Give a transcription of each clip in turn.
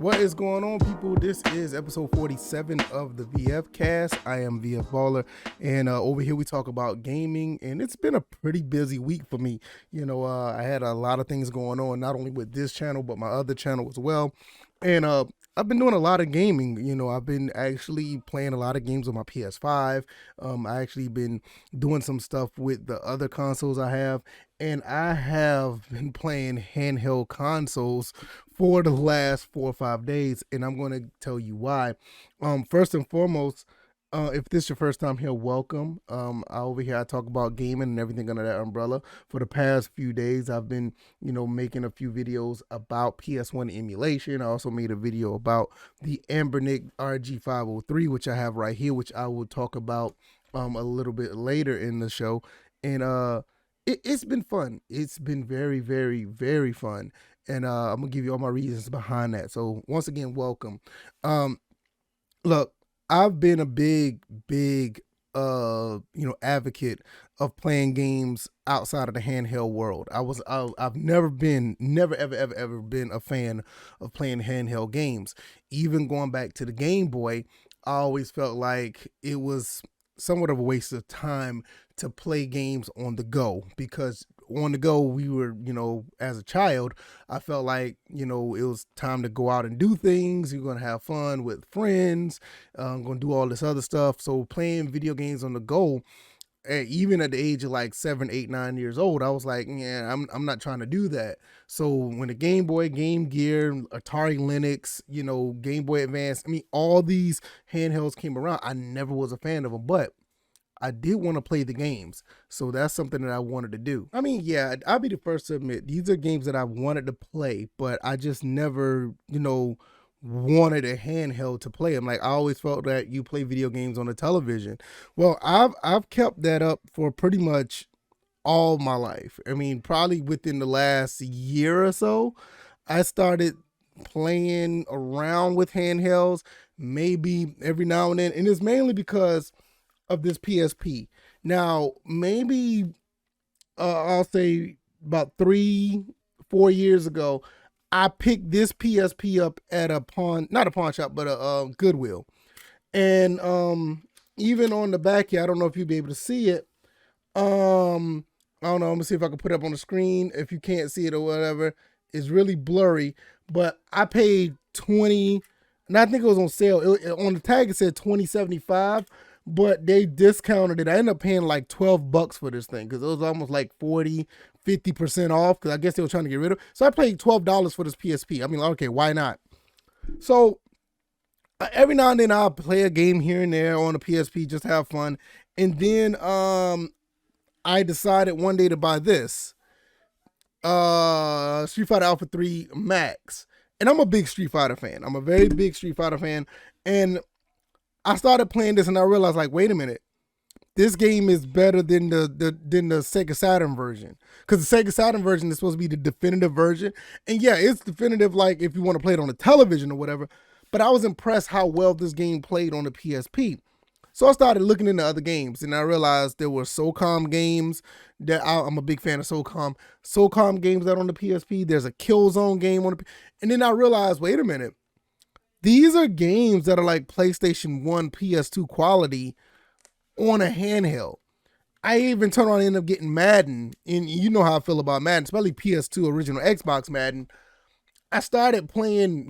What is going on, people? This is episode 47 of the VF Cast. I am VFBaller, and over here we talk about gaming, and it's been a pretty busy week for me. I had a lot of things going on, not only with this channel, but my other channel as well. And I've been doing a lot of gaming. I've been actually playing a lot of games on my PS5. I actually been doing some stuff with the other consoles I have, and I have been playing handheld consoles for the last 4 or 5 days, and I'm going to tell you why. First and foremost, if this is your first time here, welcome. Over here I talk about gaming and everything under that umbrella. For the past few days, I've been, making a few videos about PS1 emulation. I also made a video about the Ambernic RG503, which I have right here, which I will talk about a little bit later in the show. And it's been fun. It's been very, very, very fun. And I'm gonna give you all my reasons behind that. So once again, welcome. Look, I've been a big advocate of playing games outside of the handheld world. I've never ever been a fan of playing handheld games. Even going back to the Game Boy, I always felt like it was somewhat of a waste of time to play games on the go, because on the go we were, as a child, I felt like, it was time to go out and do things. You're going to have fun with friends, going to do all this other stuff. So playing video games on the go, even at the age of like 7, 8, 9 years old, I was like, yeah, I'm not trying to do that. So when the Game Boy, Game Gear, Atari Lynx, Game Boy Advance, all these handhelds came around, I never was a fan of them, but I did want to play the games. So that's something that I wanted to do. Yeah, I'll be the first to admit, these are games that I wanted to play, but I just never, wanted a handheld to play them. Like, I always felt that you play video games on the television. Well, I've kept that up for pretty much all my life. Probably within the last year or so, I started playing around with handhelds, maybe every now and then. And it's mainly because of this PSP. Now, maybe I'll say about 3-4 years ago, I picked this PSP up at not a pawn shop, but a Goodwill. And even on the back here, I don't know if you'll be able to see it. I don't know. I'm gonna see if I can put it up on the screen. If you can't see it or whatever, it's really blurry. But I paid 20, and I think it was on sale. On the tag it said $20.75. But they discounted it. I ended up paying like $12 for this thing, because it was almost like 40-50% off, because I guess they were trying to get rid of it. So I paid $12 for this PSP. Okay, why not? So every now and then I'll play a game here and there on the PSP, just have fun. And then I decided one day to buy this Street Fighter Alpha 3 Max. And I'm a big Street Fighter fan. I'm a very big Street Fighter fan. And I started playing this and I realized, like, wait a minute, this game is better than the Sega Saturn version, because the Sega Saturn version is supposed to be the definitive version. And yeah, it's definitive, like if you want to play it on the television or whatever. But I was impressed how well this game played on the PSP. So I started looking into other games, and I realized there were SOCOM games that I'm a big fan of. SOCOM games that on the PSP. There's a Killzone game on the, and then I realized, wait a minute. These are games that are like PlayStation 1, PS2 quality on a handheld. I even turned on and ended up getting Madden. And you know how I feel about Madden, especially PS2 original Xbox Madden. I started playing,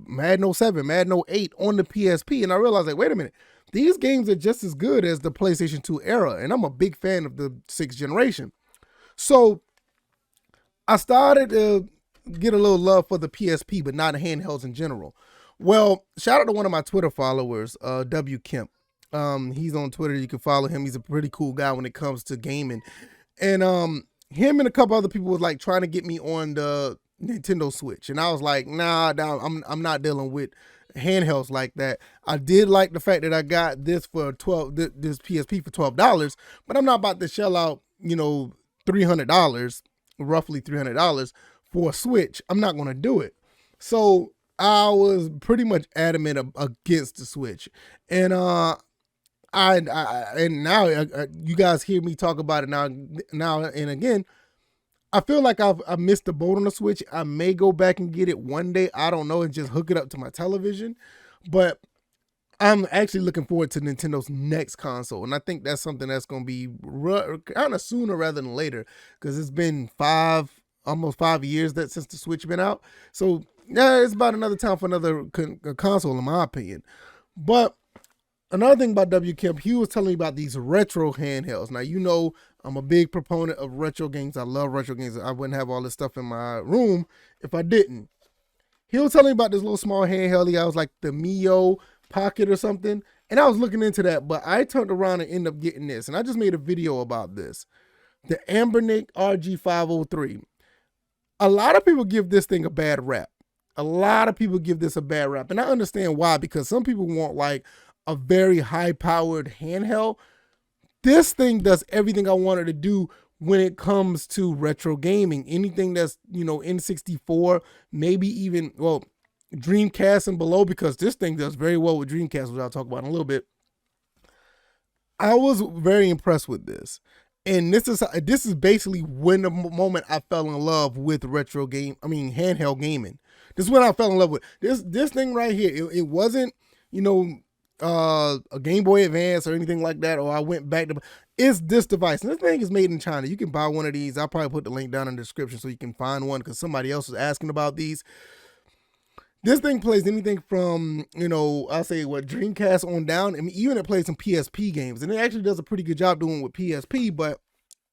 Madden 07, Madden 08 on the PSP. And I realized, like, wait a minute. These games are just as good as the PlayStation 2 era. And I'm a big fan of the 6th generation. So I started to get a little love for the PSP, but not handhelds in general. Well, shout out to one of my Twitter followers, W. Kemp. He's on Twitter. You can follow him. He's a pretty cool guy when it comes to gaming. And him and a couple other people was like trying to get me on the Nintendo Switch. And I was like, nah, I'm not dealing with handhelds like that. I did like the fact that I got this for this PSP for $12, but I'm not about to shell out, $300, roughly $300 for a Switch. I'm not going to do it. So I was pretty much adamant against the Switch, and and now you guys hear me talk about it now and again. I feel like I missed the boat on the Switch. I may go back and get it one day. I don't know, and just hook it up to my television. But I'm actually looking forward to Nintendo's next console, and I think that's something that's going to be kind of sooner rather than later, because it's been almost 5 years since the Switch been out. So yeah, it's about another time for another console, in my opinion. But another thing about W. Kemp, he was telling me about these retro handhelds. Now, you know, I'm a big proponent of retro games. I love retro games. I wouldn't have all this stuff in my room if I didn't. He was telling me about this little small handheld he got. It was like the Mio Pocket or something. And I was looking into that, but I turned around and ended up getting this. And I just made a video about this. The Ambernic RG503. A lot of people give this thing a bad rap. A lot of people give this a bad rap. And I understand why, because some people want like a very high-powered handheld. This thing does everything I wanted to do when it comes to retro gaming. Anything that's, you know, N64, maybe even, well, Dreamcast and below, because this thing does very well with Dreamcast, which I'll talk about in a little bit. I was very impressed with this. And this is basically when the moment I fell in love with handheld gaming. This is when I fell in love with this thing right here. It wasn't, you know, a Game Boy Advance or anything like that, or I went back to. It's this device, and this thing is made in China. You can buy one of these. I'll probably put the link down in the description so you can find one, because somebody else was asking about these. This thing plays anything from, you know, I'll say what, Dreamcast on down. I mean, even it plays some PSP games, and it actually does a pretty good job doing with PSP, but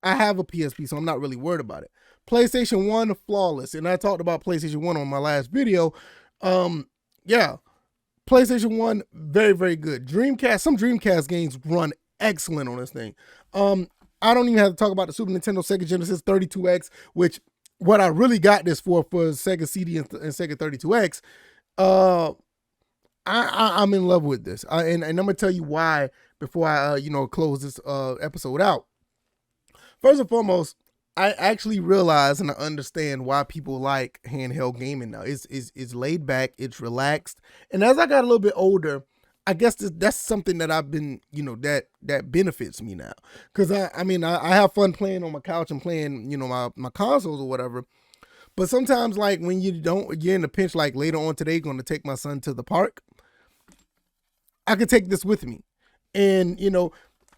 I have a PSP, so I'm not really worried about it. PlayStation 1, flawless, and I talked about PlayStation 1 on my last video. Yeah, PlayStation 1, very, very good. Dreamcast, some Dreamcast games run excellent on this thing. I don't even have to talk about the Super Nintendo Sega Genesis 32X, which what I really got this for Sega CD and Sega 32X. I'm in love with this, and I'm gonna tell you why before I close this episode out. First and foremost, I actually realize and I understand why people like handheld gaming now. It's laid back, it's relaxed, and as I got a little bit older, I guess that's something that I've been, that benefits me now. Because I have fun playing on my couch and playing, my consoles or whatever. But sometimes, like, when you're in a pinch, like later on today, going to take my son to the park, I could take this with me. And,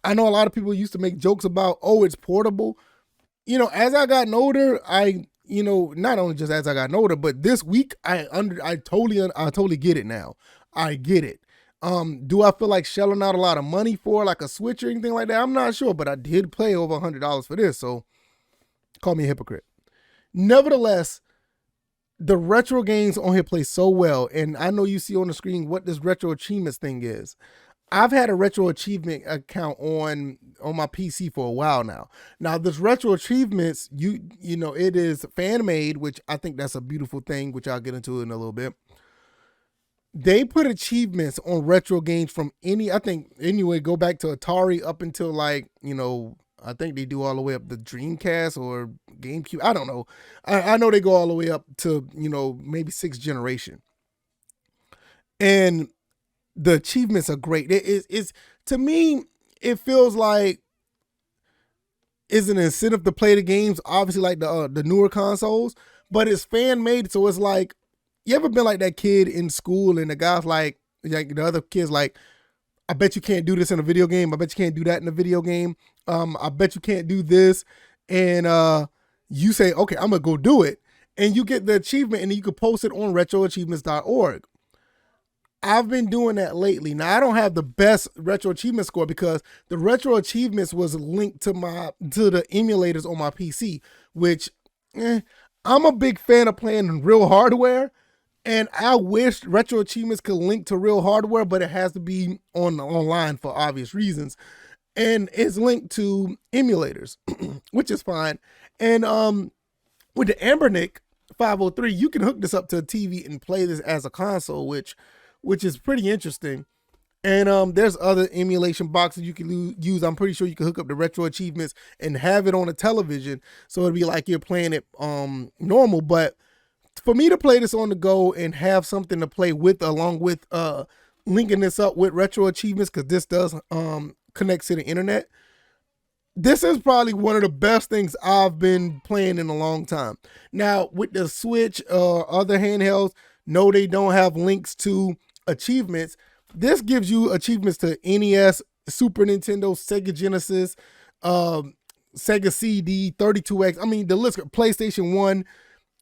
I know a lot of people used to make jokes about, oh, it's portable. As I gotten older, not only just as I gotten older, but this week, I totally get it now. I get it. Do I feel like shelling out a lot of money for like a Switch or anything like that? I'm not sure, but I did pay over $100 for this, so call me a hypocrite. Nevertheless, the retro games on here play so well, and I know you see on the screen what this retro achievements thing is. I've had a retro achievement account on my PC for a while now. Now, this retro achievements, it is fan made, which I think that's a beautiful thing, which I'll get into in a little bit. They put achievements on retro games from go back to Atari up until I think they do all the way up the Dreamcast or GameCube. I don't know. I know they go all the way up to, maybe 6th generation. And the achievements are great. It's to me, it feels like it's an incentive to play the games, obviously like the newer consoles, but it's fan made. So it's like, you ever been like that kid in school and the guy's like the other kid's like, I bet you can't do this in a video game. I bet you can't do that in a video game. I bet you can't do this. And you say, okay, I'm going to go do it. And you get the achievement and you can post it on retroachievements.org. I've been doing that lately. Now, I don't have the best retro achievement score because the retro achievements was linked to the emulators on my PC, which I'm a big fan of playing real hardware. And I wish retro achievements could link to real hardware, but it has to be online for obvious reasons. And it's linked to emulators, which is fine. And with the Ambernic 503, you can hook this up to a TV and play this as a console, which is pretty interesting. And there's other emulation boxes you can use. I'm pretty sure you can hook up the retro achievements and have it on a television, so it'll be like you're playing it normal. But for me to play this on the go and have something to play with, along with linking this up with retro achievements, because this does connect to the internet, this is probably one of the best things I've been playing in a long time. Now, with the Switch or other handhelds, no, they don't have links to achievements. This gives you achievements to NES, Super Nintendo, Sega Genesis, um, Sega CD, 32X. I mean, the list, PlayStation 1.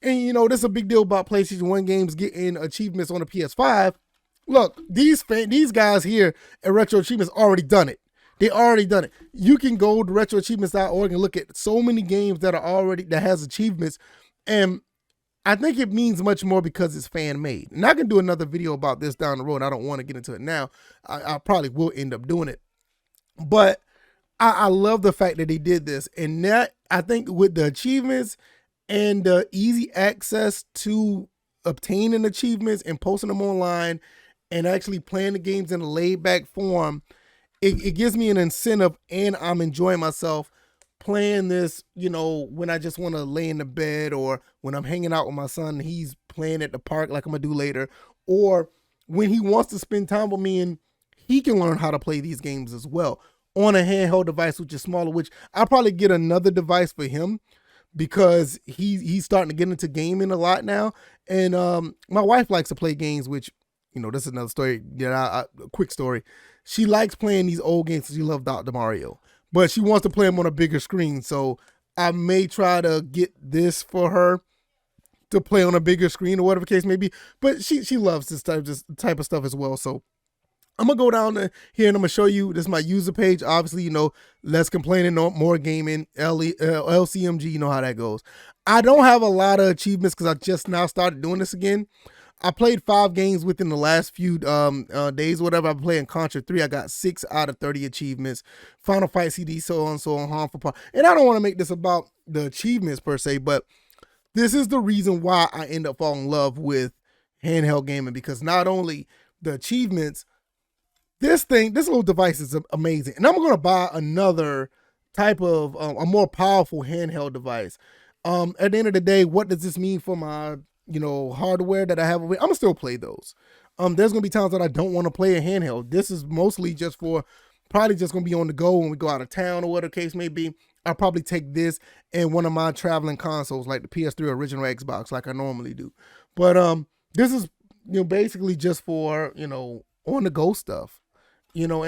And, you know, this is a big deal about PlayStation 1 games getting achievements on the PS5. Look, these guys here at Retro Achievements already done it. They already done it. You can go to retroachievements.org and look at so many games that has achievements, and I think it means much more because it's fan made. And I can do another video about this down the road. I don't want to get into it now. I probably will end up doing it, but I love the fact that they did this, and that I think with the achievements and the easy access to obtaining achievements and posting them online and actually playing the games in a laid back form, it gives me an incentive, and I'm enjoying myself playing this, you know, when I just want to lay in the bed, or when I'm hanging out with my son, he's playing at the park like I'm going to do later, or when he wants to spend time with me and he can learn how to play these games as well on a handheld device, which is smaller, which I'll probably get another device for him because he's starting to get into gaming a lot now. And my wife likes to play games, which, you know, this is another story. Yeah, a quick story. She likes playing these old games because she loves Dr. Mario, but she wants to play them on a bigger screen. So I may try to get this for her to play on a bigger screen or whatever the case may be. But she loves this type of stuff as well. So I'm going to go down here and I'm going to show you, this is my user page. Obviously, you know, less complaining, no more gaming, LCMG, you know how that goes. I don't have a lot of achievements because I just now started doing this again. I played 5 games within the last few days, whatever. I'm playing Contra 3. I got 6 out of 30 achievements. Final Fight CD, so on, Harmful Part. And I don't want to make this about the achievements per se, but this is the reason why I end up falling in love with handheld gaming, because not only the achievements, this little device is amazing. And I'm going to buy another type of, a more powerful handheld device. At the end of the day, what does this mean for my, you know, hardware that I have? I'm going to still play those. There's going to be times that I don't want to play a handheld. This is mostly just for, probably just going to be on the go when we go out of town or whatever the case may be. I'll probably take this and one of my traveling consoles like the PS3 original Xbox like I normally do. But this is, you know, basically just for, you know, on the go stuff. You know,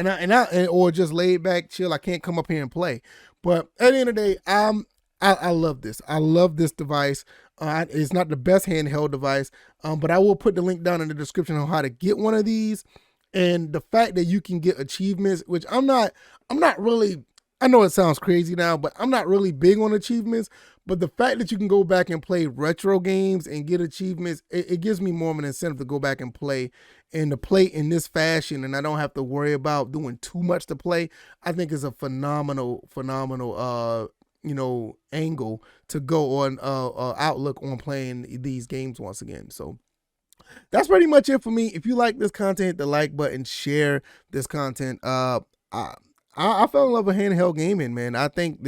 or just laid back, chill. I can't come up here and play. But at the end of the day, I love this. I love this device. It's not the best handheld device, but I will put the link down in the description on how to get one of these. And the fact that you can get achievements, which I'm not really, I know it sounds crazy now, but I'm not really big on achievements. But the fact that you can go back and play retro games and get achievements, it gives me more of an incentive to go back and play, and to play in this fashion, and I don't have to worry about doing too much to play. I think is a phenomenal, you know, angle to go on, outlook on playing these games once again. So that's pretty much it for me. If you like this content, hit the like button, share this content. I fell in love with handheld gaming, man. I think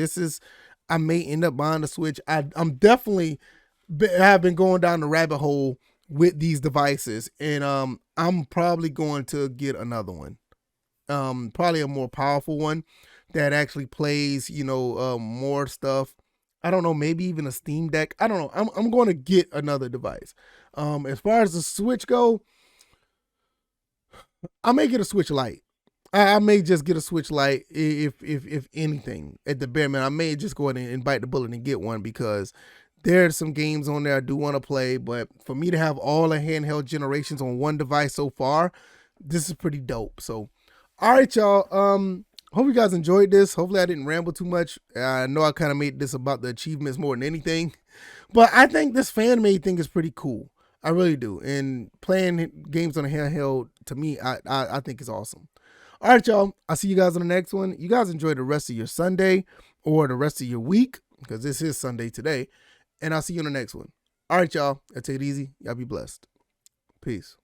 I may end up buying the Switch. I'm definitely have been going down the rabbit hole with these devices, and I'm probably going to get another one. Probably a more powerful one that actually plays, you know, more stuff. I don't know, maybe even a Steam Deck. I don't know. I'm going to get another device. As far as the Switch go, I may get a Switch Lite. I may just get a Switch Lite if anything. At the bare minimum, I may just go ahead and bite the bullet and get one, because there's some games on there I do want to play. But for me to have all the handheld generations on one device so far, this is pretty dope. So, all right, y'all. Hope you guys enjoyed this. Hopefully I didn't ramble too much. I know I kind of made this about the achievements more than anything, but I think this fan made thing is pretty cool. I really do. And playing games on a handheld, to me, I think is awesome. All right, y'all. I'll see you guys on the next one. You guys enjoy the rest of your Sunday or the rest of your week, because this is Sunday today. And I'll see you on the next one. All right, y'all. Take it easy. Y'all be blessed. Peace.